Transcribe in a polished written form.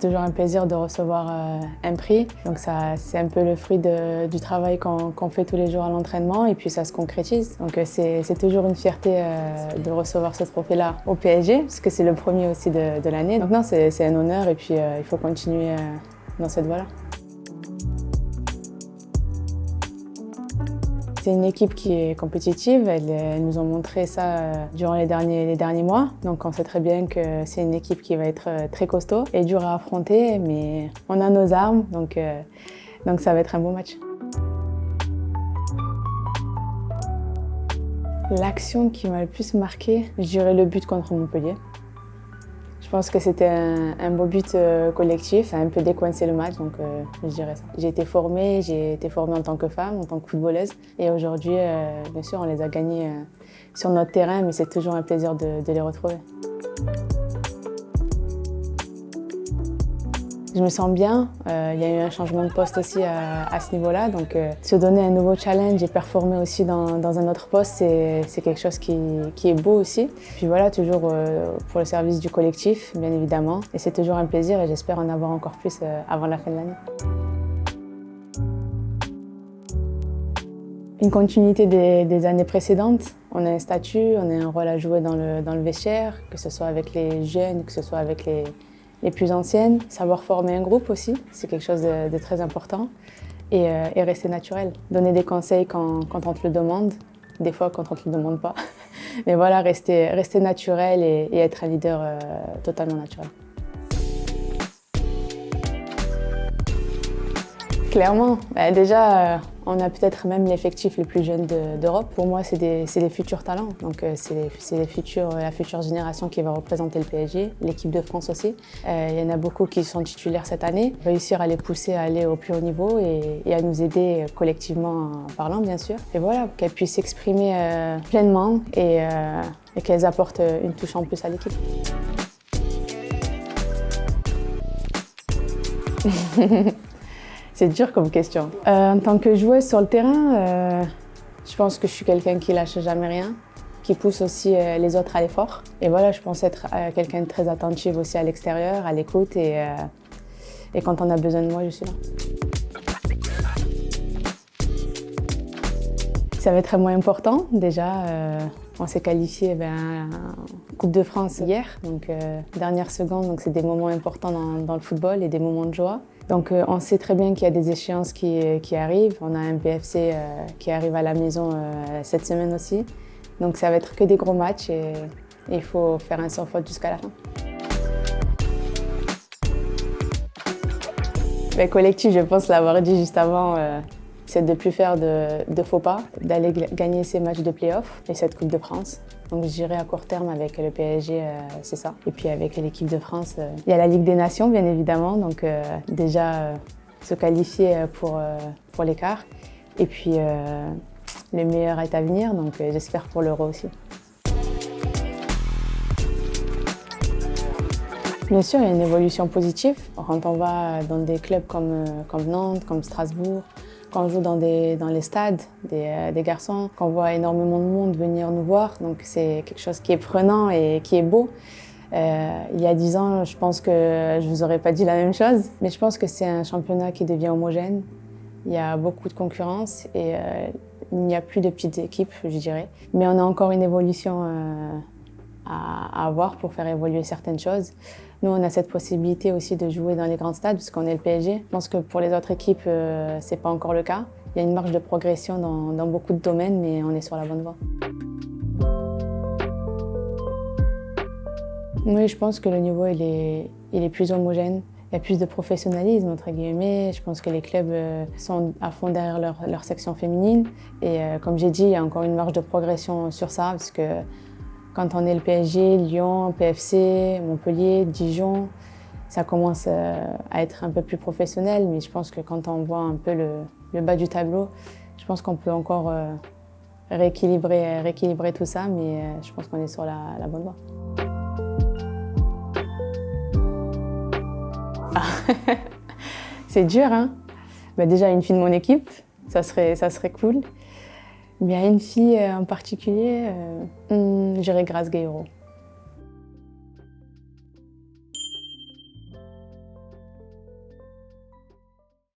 C'est toujours un plaisir de recevoir un prix. Donc c'est un peu le fruit du travail qu'on fait tous les jours à l'entraînement et puis ça se concrétise. Donc c'est toujours une fierté de recevoir ce trophée-là au PSG parce que c'est le premier aussi de l'année. Donc non, c'est un honneur et puis il faut continuer dans cette voie-là. C'est une équipe qui est compétitive, elles nous ont montré ça durant les derniers mois. Donc on sait très bien que c'est une équipe qui va être très costaud et dure à affronter, mais on a nos armes, donc ça va être un beau match. L'action qui m'a le plus marquée, je dirais le but contre Montpellier. Je pense que c'était un beau but collectif, ça a un peu décoincé le match, donc je dirais ça. J'ai été formée en tant que femme, en tant que footballeuse. Et aujourd'hui, bien sûr, on les a gagnés sur notre terrain, mais c'est toujours un plaisir de les retrouver. Je me sens bien, il y a eu un changement de poste aussi à ce niveau-là, donc se donner un nouveau challenge et performer aussi dans un autre poste, c'est quelque chose qui est beau aussi. Puis voilà, toujours pour le service du collectif, bien évidemment, et c'est toujours un plaisir et j'espère en avoir encore plus avant la fin de l'année. Une continuité des années précédentes. On a un statut, on a un rôle à jouer dans le vestiaire, que ce soit avec les jeunes, que ce soit avec les plus anciennes. Savoir former un groupe aussi, c'est quelque chose de très important. Et rester naturel. Donner des conseils quand on te le demande, des fois quand on ne te le demande pas. Mais voilà, rester naturel et être un leader totalement naturel. Clairement, déjà, on a peut-être même l'effectif le plus jeune d'Europe. Pour moi, c'est des futurs talents. Donc, c'est la future génération qui va représenter le PSG, l'équipe de France aussi. Il y en a beaucoup qui sont titulaires cette année. Réussir à les pousser à aller au plus haut niveau et à nous aider collectivement en parlant, bien sûr. Et voilà, qu'elles puissent s'exprimer pleinement et qu'elles apportent une touche en plus à l'équipe. C'est dur comme question. En tant que joueuse sur le terrain, je pense que je suis quelqu'un qui lâche jamais rien, qui pousse aussi les autres à l'effort. Et voilà, je pense être quelqu'un de très attentive aussi à l'extérieur, à l'écoute et quand on a besoin de moi, je suis là. Ça va être un mois important. Déjà, on s'est qualifié en Coupe de France hier, donc dernière seconde, donc c'est des moments importants dans le football et des moments de joie. Donc on sait très bien qu'il y a des échéances qui arrivent. On a un PFC qui arrive à la maison cette semaine aussi. Donc ça va être que des gros matchs et il faut faire un sans faute jusqu'à la fin. Le collectif, je pense l'avoir dit juste avant, c'est de ne plus faire de faux pas, d'aller gagner ces matchs de play-off et cette Coupe de France. Donc je dirais à court terme avec le PSG, c'est ça. Et puis avec l'équipe de France, il y a la Ligue des Nations bien évidemment, donc déjà se qualifier pour les quarts. Et puis le meilleur est à venir, donc j'espère pour l'Euro aussi. Bien sûr, il y a une évolution positive. Quand on va dans des clubs comme Nantes, comme Strasbourg, quand on joue dans les stades des garçons, qu'on voit énormément de monde venir nous voir, donc c'est quelque chose qui est prenant et qui est beau. Il y a 10 ans, je pense que je ne vous aurais pas dit la même chose, mais je pense que c'est un championnat qui devient homogène. Il y a beaucoup de concurrence et il n'y a plus de petites équipes, je dirais. Mais on a encore une évolution à avoir pour faire évoluer certaines choses. Nous, on a cette possibilité aussi de jouer dans les grands stades parce qu'on est le PSG. Je pense que pour les autres équipes, ce n'est pas encore le cas. Il y a une marge de progression dans beaucoup de domaines, mais on est sur la bonne voie. Oui, je pense que le niveau il est plus homogène. Il y a plus de professionnalisme, entre guillemets. Je pense que les clubs sont à fond derrière leur section féminine. Et comme j'ai dit, il y a encore une marge de progression sur ça parce que quand on est le PSG, Lyon, PFC, Montpellier, Dijon, ça commence à être un peu plus professionnel, mais je pense que quand on voit un peu le bas du tableau, je pense qu'on peut encore rééquilibrer tout ça, mais je pense qu'on est sur la bonne voie. C'est dur, hein? Déjà, une fille de mon équipe, ça serait cool. Mais il y a une fille en particulier, je dirais Grace Guerreiro.